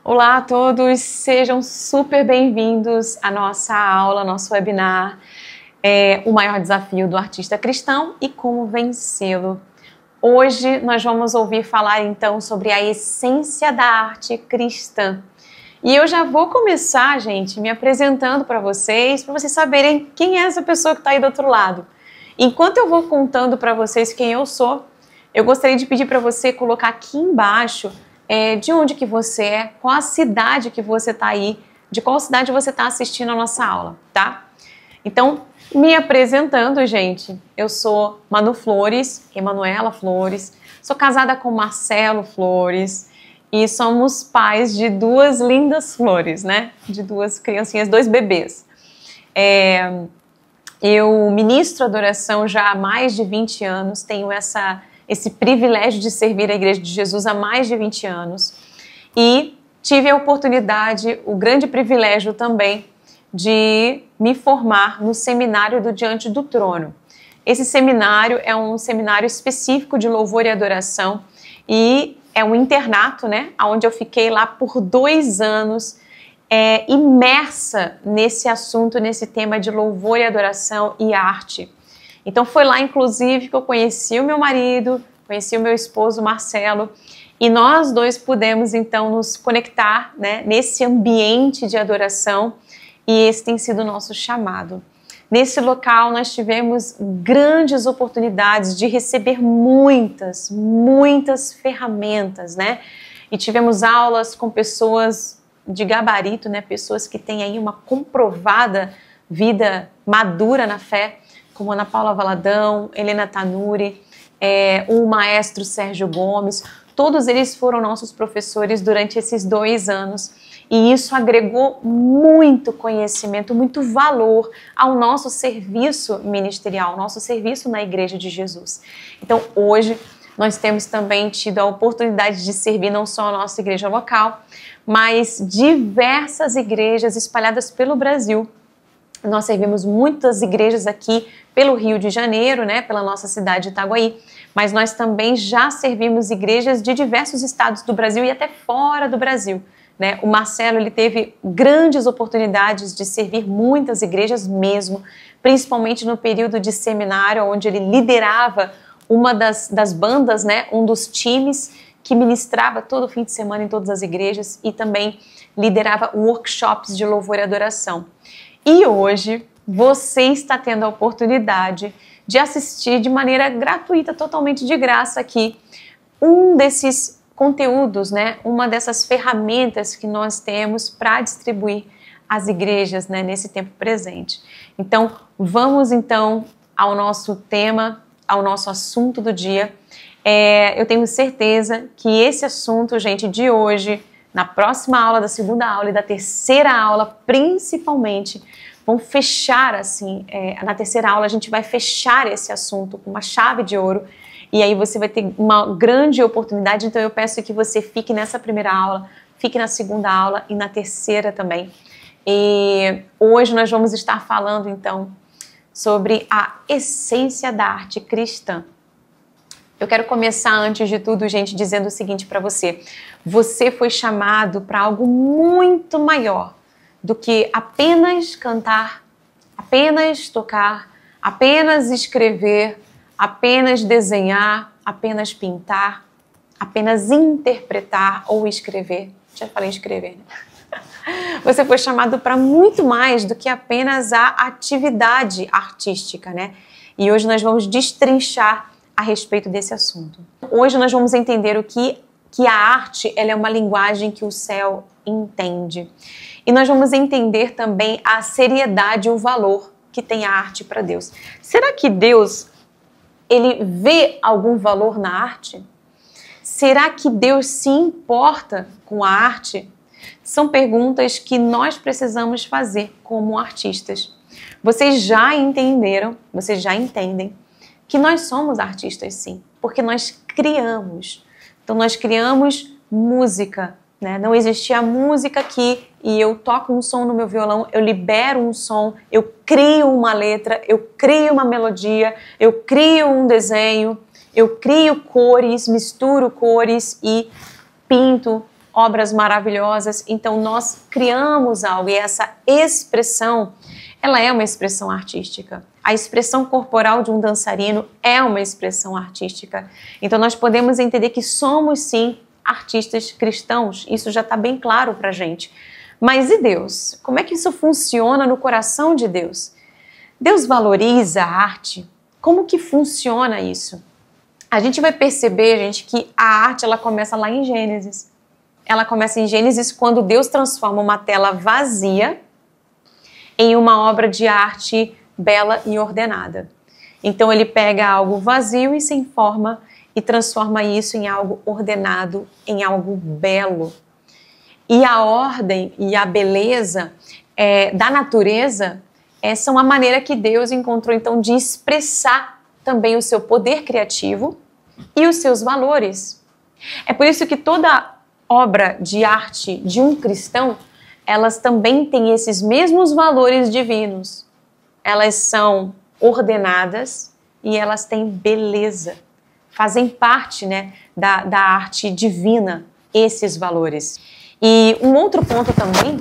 Olá a todos, sejam super bem-vindos à nossa aula, nosso webinar, o maior desafio do artista cristão e como vencê-lo. Hoje nós vamos ouvir falar então sobre a essência da arte cristã. E eu já vou começar, gente, me apresentando para vocês saberem quem é essa pessoa que está aí do outro lado. Enquanto eu vou contando para vocês quem eu sou, eu gostaria de pedir para você colocar aqui embaixo de onde que você é, qual a cidade que você está aí, de qual cidade você está assistindo a nossa aula, tá? Então, me apresentando, gente, eu sou Manu Flores, Emanuela Flores, sou casada com Marcelo Flores e somos pais de duas lindas flores, né? De duas criancinhas, dois bebês. Eu ministro adoração já há mais de 20 anos, tenho esse privilégio de servir a Igreja de Jesus há mais de 20 anos e tive a oportunidade, o grande privilégio também de me formar no seminário do Diante do Trono. Esse seminário é um seminário específico de louvor e adoração e é um internato, né, onde eu fiquei lá por 2 anos imersa nesse assunto, nesse tema de louvor e adoração e arte. Então foi lá, inclusive, que eu conheci o meu marido, conheci o meu esposo, Marcelo, e nós dois pudemos, então, nos conectar, né, nesse ambiente de adoração, e esse tem sido o nosso chamado. Nesse local, nós tivemos grandes oportunidades de receber muitas ferramentas, né? E tivemos aulas com pessoas de gabarito, né? Pessoas que têm aí uma comprovada vida madura na fé, como Ana Paula Valadão, Helena Tanuri, o maestro Sérgio Gomes, todos eles foram nossos professores durante esses 2 anos e isso agregou muito conhecimento, muito valor ao nosso serviço ministerial, nosso serviço na Igreja de Jesus. Então hoje nós temos também tido a oportunidade de servir não só a nossa igreja local, mas diversas igrejas espalhadas pelo Brasil. Nós servimos muitas igrejas aqui pelo Rio de Janeiro, né, pela nossa cidade de Itaguaí, mas nós também já servimos igrejas de diversos estados do Brasil e até fora do Brasil, né? O Marcelo, ele teve grandes oportunidades de servir muitas igrejas mesmo, principalmente no período de seminário, onde ele liderava uma das bandas, né, um dos times que ministrava todo fim de semana em todas as igrejas e também liderava workshops de louvor e adoração. E hoje você está tendo a oportunidade de assistir de maneira gratuita, totalmente de graça aqui, um desses conteúdos, né? Uma dessas ferramentas que nós temos para distribuir às igrejas, né, nesse tempo presente. Então, vamos então ao nosso tema, ao nosso assunto do dia. Eu tenho certeza que esse assunto, gente, de hoje, na próxima aula, da segunda aula e da terceira aula, principalmente, vão fechar assim, na terceira aula a gente vai fechar esse assunto com uma chave de ouro e aí você vai ter uma grande oportunidade, então eu peço que você fique nessa primeira aula, fique na segunda aula e na terceira também. E hoje nós vamos estar falando então sobre a essência da arte cristã. Eu quero começar antes de tudo, gente, dizendo o seguinte para você. Você foi chamado para algo muito maior do que apenas cantar, apenas tocar, apenas escrever, apenas desenhar, apenas pintar, apenas interpretar ou escrever. Já falei escrever, né? Você foi chamado para muito mais do que apenas a atividade artística, né? E hoje nós vamos destrinchar a respeito desse assunto. Hoje nós vamos entender o que a arte ela é uma linguagem que o céu entende. E nós vamos entender também a seriedade e o valor que tem a arte para Deus. Será que Deus ele vê algum valor na arte? Será que Deus se importa com a arte? São perguntas que nós precisamos fazer como artistas. Vocês já entenderam, vocês já entendem que nós somos artistas sim, porque nós criamos. Então nós criamos música, né? Não existia música aqui e eu toco um som no meu violão, eu libero um som, eu crio uma letra, eu crio uma melodia, eu crio um desenho, eu crio cores, misturo cores e pinto obras maravilhosas. Então nós criamos algo e essa expressão, ela é uma expressão artística. A expressão corporal de um dançarino é uma expressão artística. Então nós podemos entender que somos sim artistas cristãos. Isso já está bem claro para a gente. Mas e Deus? Como é que isso funciona no coração de Deus? Deus valoriza a arte? Como que funciona isso? A gente vai perceber, gente, que a arte ela começa lá em Gênesis. Ela começa em Gênesis quando Deus transforma uma tela vazia em uma obra de arte bela e ordenada. Então ele pega algo vazio e sem forma e transforma isso em algo ordenado, em algo belo. E a ordem e a beleza da natureza são a maneira que Deus encontrou então de expressar também o seu poder criativo e os seus valores. É por isso que toda obra de arte de um cristão, elas também têm esses mesmos valores divinos. Elas são ordenadas e elas têm beleza. Fazem parte, né, da arte divina, esses valores. E um outro ponto também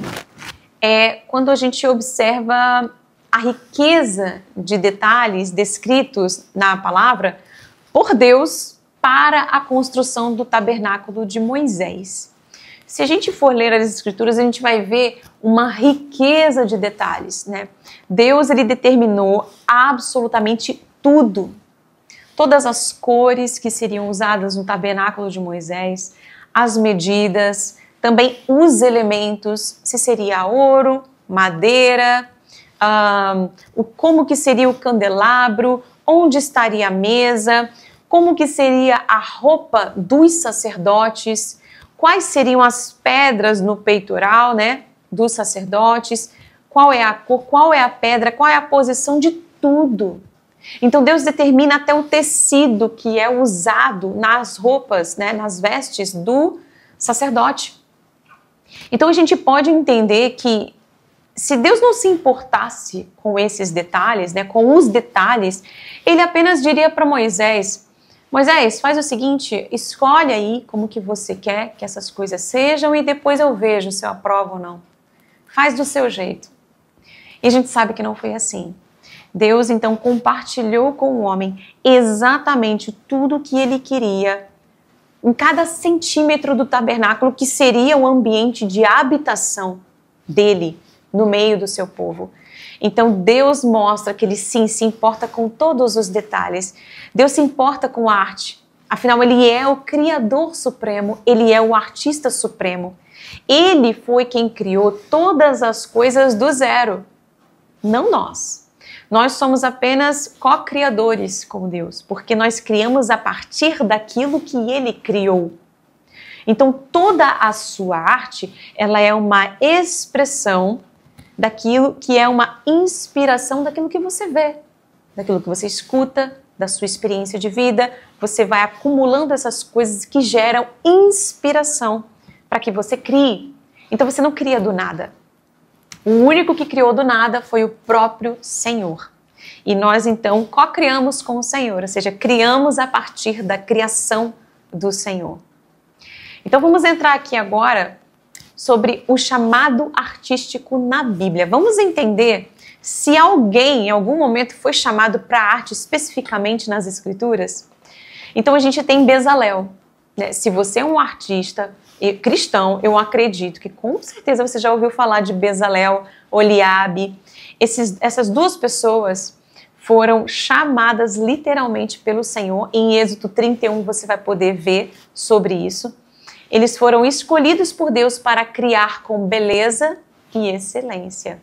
é quando a gente observa a riqueza de detalhes descritos na palavra por Deus para a construção do tabernáculo de Moisés. Se a gente for ler as Escrituras, a gente vai ver uma riqueza de detalhes, né? Deus, ele determinou absolutamente tudo. Todas as cores que seriam usadas no tabernáculo de Moisés, as medidas, também os elementos, se seria ouro, madeira, como que seria o candelabro, onde estaria a mesa, como que seria a roupa dos sacerdotes, quais seriam as pedras no peitoral, né, dos sacerdotes, qual é a cor, qual é a pedra, qual é a posição de tudo. Então Deus determina até o tecido que é usado nas roupas, né, nas vestes do sacerdote. Então a gente pode entender que se Deus não se importasse com esses detalhes, né, com os detalhes, ele apenas diria para Moisés: Moisés, faz o seguinte, escolhe aí como que você quer que essas coisas sejam e depois eu vejo se eu aprovo ou não. Faz do seu jeito. E a gente sabe que não foi assim. Deus então compartilhou com o homem exatamente tudo o que ele queria em cada centímetro do tabernáculo, que seria o ambiente de habitação dele no meio do seu povo. Então Deus mostra que ele sim se importa com todos os detalhes. Deus se importa com a arte. Afinal, ele é o Criador Supremo, ele é o Artista Supremo. Ele foi quem criou todas as coisas do zero, não nós. Nós somos apenas co-criadores com Deus, porque nós criamos a partir daquilo que ele criou. Então toda a sua arte, ela é uma expressão daquilo que é uma inspiração daquilo que você vê, daquilo que você escuta, da sua experiência de vida. Você vai acumulando essas coisas que geram inspiração para que você crie. Então você não cria do nada. O único que criou do nada foi o próprio Senhor. E nós então co-criamos com o Senhor, ou seja, criamos a partir da criação do Senhor. Então vamos entrar aqui agora sobre o chamado artístico na Bíblia. Vamos entender se alguém em algum momento foi chamado para a arte especificamente nas Escrituras. Então a gente tem Bezalel, né? Se você é um artista cristão, eu acredito que com certeza você já ouviu falar de Bezalel, Oliabe. Essas duas pessoas foram chamadas literalmente pelo Senhor. Em Êxodo 31 você vai poder ver sobre isso. Eles foram escolhidos por Deus para criar com beleza e excelência.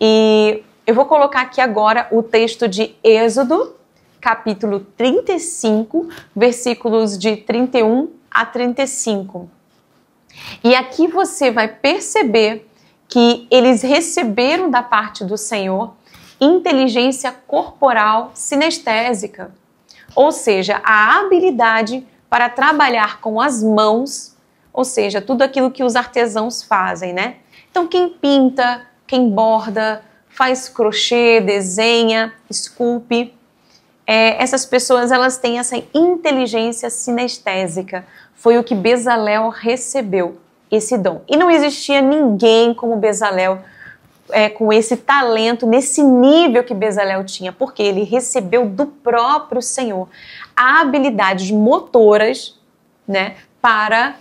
E eu vou colocar aqui agora o texto de Êxodo, capítulo 35, versículos de 31 a 35. E aqui você vai perceber que eles receberam da parte do Senhor inteligência corporal sinestésica, ou seja, a habilidade para trabalhar com as mãos, ou seja, tudo aquilo que os artesãos fazem, né? Então quem pinta, quem borda, faz crochê, desenha, esculpe, essas pessoas elas têm essa inteligência sinestésica. Foi o que Bezalel recebeu. esse dom. E não existia ninguém como Bezalel, com esse talento, nesse nível que Bezalel tinha, porque ele recebeu do próprio Senhor habilidades motoras, né, para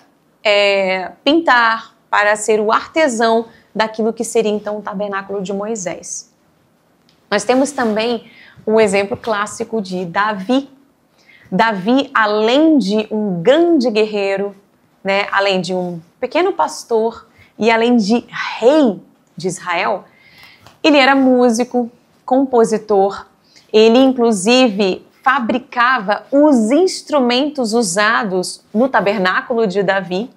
pintar, para ser o artesão daquilo que seria então o tabernáculo de Moisés. Nós temos também um exemplo clássico de Davi. Davi, além de um grande guerreiro, né, além de um pequeno pastor e além de rei de Israel, ele era músico, compositor, ele inclusive fabricava os instrumentos usados no tabernáculo de Davi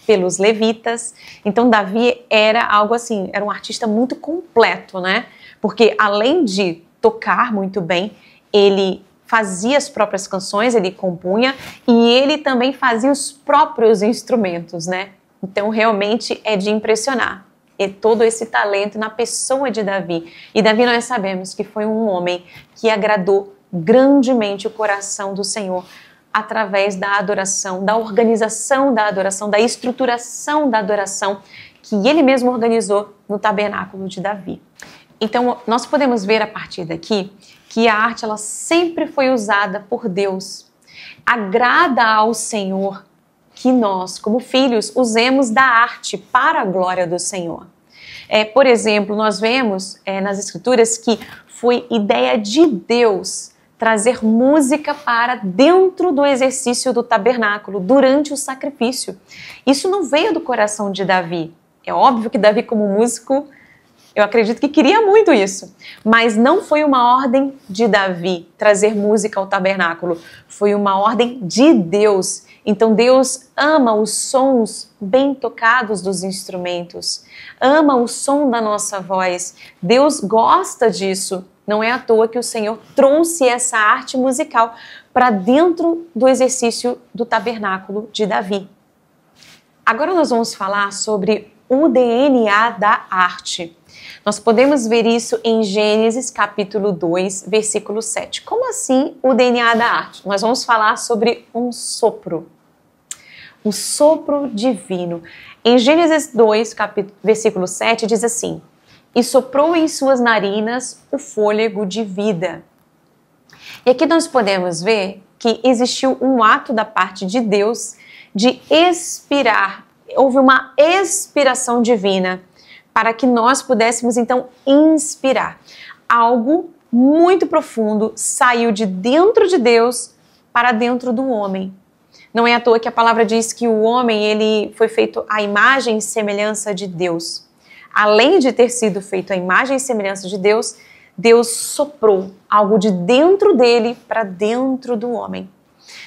pelos levitas. Então Davi era algo assim, era um artista muito completo, né? Porque além de tocar muito bem, ele fazia as próprias canções, ele compunha e ele também fazia os próprios instrumentos, né? Então realmente é de impressionar. E todo esse talento na pessoa de Davi. E Davi nós sabemos que foi um homem que agradou grandemente o coração do Senhor através da adoração, da organização da adoração, da estruturação da adoração que ele mesmo organizou no tabernáculo de Davi. Então nós podemos ver a partir daqui que a arte ela sempre foi usada por Deus. Agrada ao Senhor que nós, como filhos, usemos da arte para a glória do Senhor. Por exemplo, nós vemos nas Escrituras que foi ideia de Deus trazer música para dentro do exercício do tabernáculo, durante o sacrifício. Isso não veio do coração de Davi. É óbvio que Davi, como músico, eu acredito que queria muito isso, mas não foi uma ordem de Davi trazer música ao tabernáculo, foi uma ordem de Deus. Então Deus ama os sons bem tocados dos instrumentos, ama o som da nossa voz, Deus gosta disso. Não é à toa que o Senhor trouxe essa arte musical para dentro do exercício do tabernáculo de Davi. Agora nós vamos falar sobre o DNA da arte. Nós podemos ver isso em Gênesis capítulo 2, versículo 7. Como assim o DNA da arte? Nós vamos falar sobre um sopro. O sopro divino. Em Gênesis 2, versículo 7, diz assim: e soprou em suas narinas o fôlego de vida. E aqui nós podemos ver que existiu um ato da parte de Deus de expirar. Houve uma expiração divina para que nós pudéssemos então inspirar. Algo muito profundo saiu de dentro de Deus para dentro do homem. Não é à toa que a palavra diz que o homem ele foi feito à imagem e semelhança de Deus. Além de ter sido feito à imagem e semelhança de Deus, Deus soprou algo de dentro dele para dentro do homem.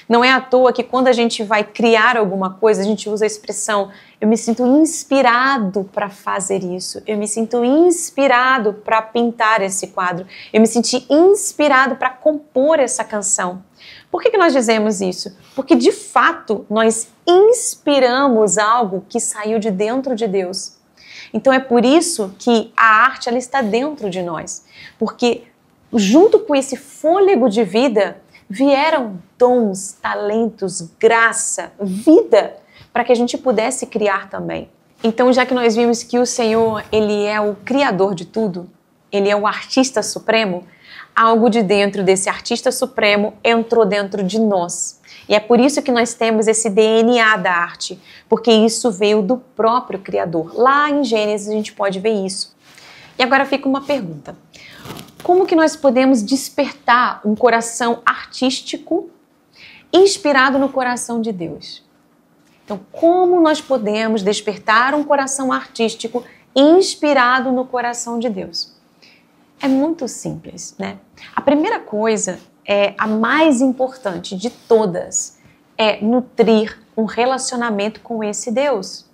Não é à toa que quando a gente vai criar alguma coisa, a gente usa a expressão: eu me sinto inspirado para fazer isso, eu me sinto inspirado para pintar esse quadro, eu me senti inspirado para compor essa canção. Por que nós dizemos isso? Porque de fato nós inspiramos algo que saiu de dentro de Deus. Então é por isso que a arte ela está dentro de nós, porque junto com esse fôlego de vida vieram dons, talentos, graça, vida, para que a gente pudesse criar também. Então, já que nós vimos que o Senhor, ele é o criador de tudo, ele é o artista supremo, algo de dentro desse artista supremo entrou dentro de nós. E é por isso que nós temos esse DNA da arte, porque isso veio do próprio Criador. Lá em Gênesis a gente pode ver isso. E agora fica uma pergunta. Como que nós podemos despertar um coração artístico inspirado no coração de Deus? Então, como nós podemos despertar um coração artístico inspirado no coração de Deus? É muito simples, né? A primeira coisa, a mais importante de todas, é nutrir um relacionamento com esse Deus.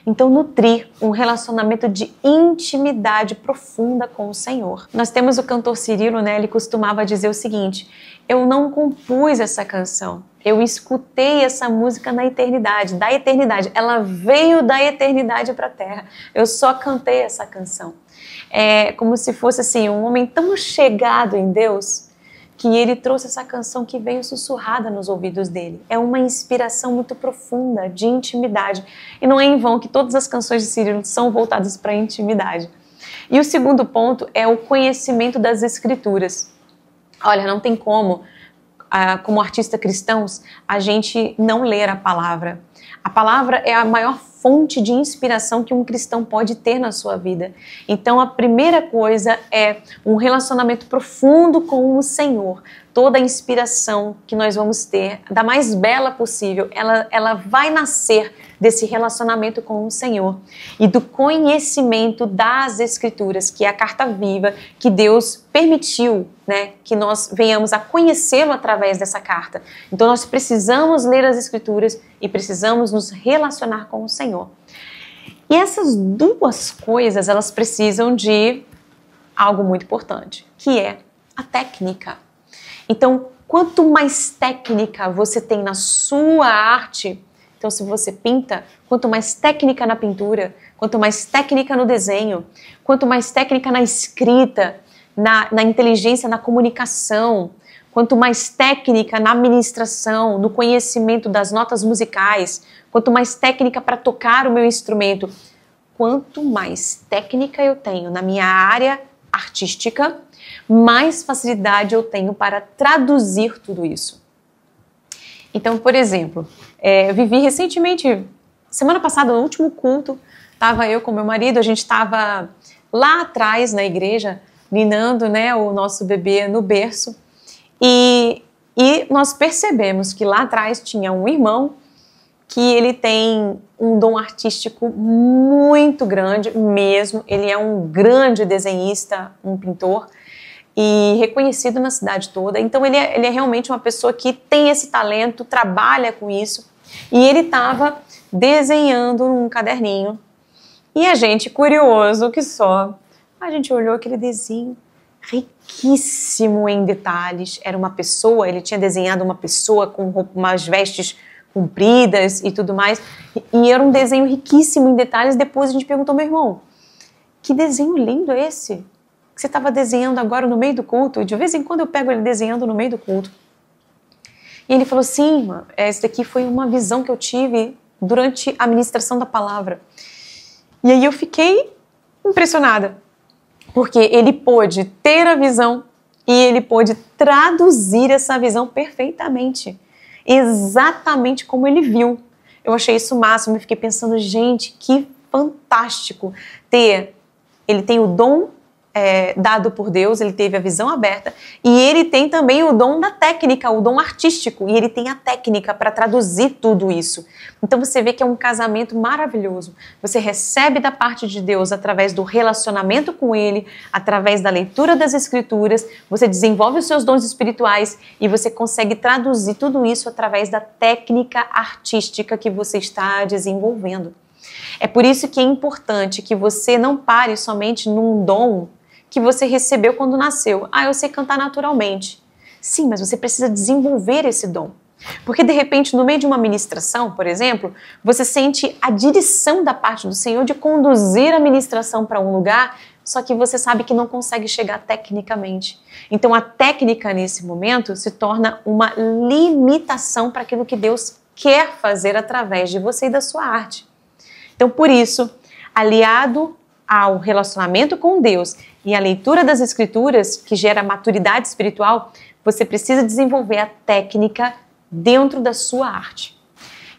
Então, nutrir um relacionamento de intimidade profunda com o Senhor. Nós temos o cantor Cirilo, né? Ele costumava dizer o seguinte: eu não compus essa canção, eu escutei essa música na eternidade, da eternidade. Ela veio da eternidade para a terra. Eu só cantei essa canção. É como se fosse assim, um homem tão chegado em Deus que ele trouxe essa canção que veio sussurrada nos ouvidos dele. É uma inspiração muito profunda, de intimidade. E não é em vão que todas as canções de Cirilo são voltadas para a intimidade. E o segundo ponto é o conhecimento das Escrituras. Olha, não tem como artista cristãos, a gente não ler a palavra. A palavra é a maior fonte de inspiração que um cristão pode ter na sua vida. Então, a primeira coisa é um relacionamento profundo com o Senhor. Toda a inspiração que nós vamos ter, da mais bela possível, ela vai nascer desse relacionamento com o Senhor e do conhecimento das Escrituras, que é a carta viva que Deus permitiu, né, que nós venhamos a conhecê-lo através dessa carta. Então nós precisamos ler as Escrituras e precisamos nos relacionar com o Senhor. E essas duas coisas, elas precisam de algo muito importante, que é a técnica. Então, quanto mais técnica você tem na sua arte, então se você pinta, quanto mais técnica na pintura, quanto mais técnica no desenho, quanto mais técnica na escrita, na inteligência, na comunicação, quanto mais técnica na administração, no conhecimento das notas musicais, quanto mais técnica para tocar o meu instrumento, quanto mais técnica eu tenho na minha área artística, mais facilidade eu tenho para traduzir tudo isso. Então, por exemplo, eu vivi recentemente, semana passada, no último culto, estava eu com meu marido, a gente estava lá atrás na igreja, ninando, né, o nosso bebê no berço, e nós percebemos que lá atrás tinha um irmão que ele tem um dom artístico muito grande mesmo, ele é um grande desenhista, um pintor, e reconhecido na cidade toda. Então ele é realmente uma pessoa que tem esse talento, trabalha com isso, e ele estava desenhando num caderninho, e a gente, curioso que só, a gente olhou aquele desenho riquíssimo em detalhes, era uma pessoa, ele tinha desenhado uma pessoa com umas vestes compridas e tudo mais, e era um desenho riquíssimo em detalhes. Depois a gente perguntou, meu irmão, que desenho lindo é esse que você estava desenhando agora no meio do culto? De vez em quando eu pego ele desenhando no meio do culto. E ele falou, sim, esse daqui foi uma visão que eu tive durante a ministração da palavra. E aí eu fiquei impressionada, porque ele pôde ter a visão e ele pôde traduzir essa visão perfeitamente, exatamente como ele viu. Eu achei isso o máximo e fiquei pensando, gente, que fantástico ele tem o dom dado por Deus, ele teve a visão aberta e ele tem também o dom da técnica, o dom artístico, e ele tem a técnica para traduzir tudo isso. Então você vê que é um casamento maravilhoso. Você recebe da parte de Deus através do relacionamento com ele, através da leitura das Escrituras, você desenvolve os seus dons espirituais e você consegue traduzir tudo isso através da técnica artística que você está desenvolvendo. É por isso que é importante que você não pare somente num dom que você recebeu quando nasceu. Eu sei cantar naturalmente. Sim, mas você precisa desenvolver esse dom. Porque, de repente, no meio de uma ministração, por exemplo, você sente a direção da parte do Senhor de conduzir a ministração para um lugar, só que você sabe que não consegue chegar tecnicamente. Então, a técnica, nesse momento, se torna uma limitação para aquilo que Deus quer fazer através de você e da sua arte. Então, por isso, aliado ao relacionamento com Deus e a leitura das Escrituras, que gera maturidade espiritual, você precisa desenvolver a técnica dentro da sua arte.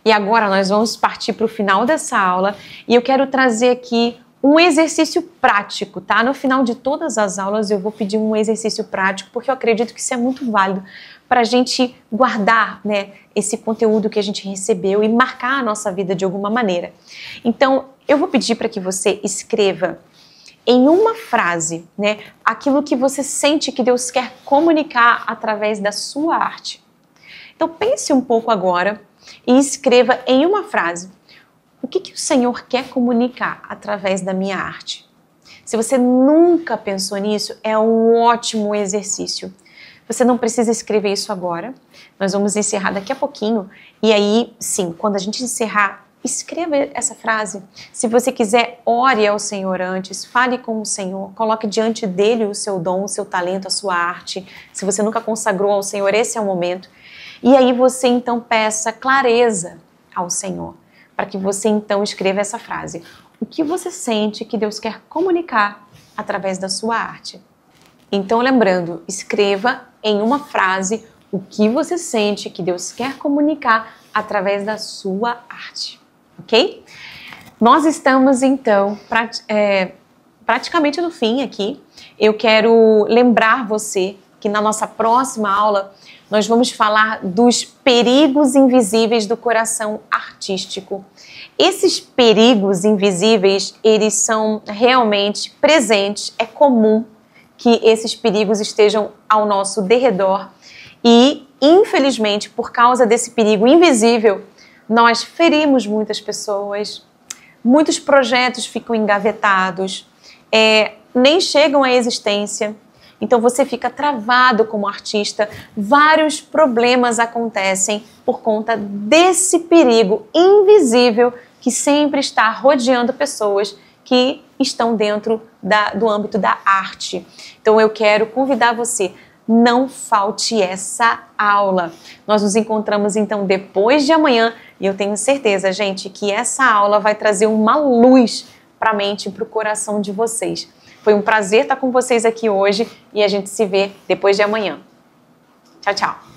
E agora nós vamos partir para o final dessa aula e eu quero trazer aqui um exercício prático, tá? No final de todas as aulas eu vou pedir um exercício prático, porque eu acredito que isso é muito válido para a gente guardar, né, esse conteúdo que a gente recebeu e marcar a nossa vida de alguma maneira. Então, eu vou pedir para que você escreva em uma frase, né, aquilo que você sente que Deus quer comunicar através da sua arte. Então, pense um pouco agora e escreva em uma frase o que o Senhor quer comunicar através da minha arte. Se você nunca pensou nisso, é um ótimo exercício. Você não precisa escrever isso agora, nós vamos encerrar daqui a pouquinho e aí, sim, quando a gente encerrar, escreva essa frase. Se você quiser, ore ao Senhor antes, fale com o Senhor, coloque diante dele o seu dom, o seu talento, a sua arte. Se você nunca consagrou ao Senhor, esse é o momento. E aí você então peça clareza ao Senhor, para que você então escreva essa frase. O que você sente que Deus quer comunicar através da sua arte? Então, lembrando, escreva em uma frase o que você sente que Deus quer comunicar através da sua arte, ok? Nós estamos, então, praticamente no fim aqui. Eu quero lembrar você que na nossa próxima aula nós vamos falar dos perigos invisíveis do coração artístico. Esses perigos invisíveis, eles são realmente presentes, é comum que esses perigos estejam ao nosso derredor e, infelizmente, por causa desse perigo invisível, nós ferimos muitas pessoas, muitos projetos ficam engavetados, nem chegam à existência. Então você fica travado como artista, vários problemas acontecem por conta desse perigo invisível que sempre está rodeando pessoas que estão dentro do âmbito da arte. Então eu quero convidar você, não falte essa aula. Nós nos encontramos então depois de amanhã e eu tenho certeza, gente, que essa aula vai trazer uma luz para a mente e para o coração de vocês. Foi um prazer estar com vocês aqui hoje e a gente se vê depois de amanhã. Tchau, tchau!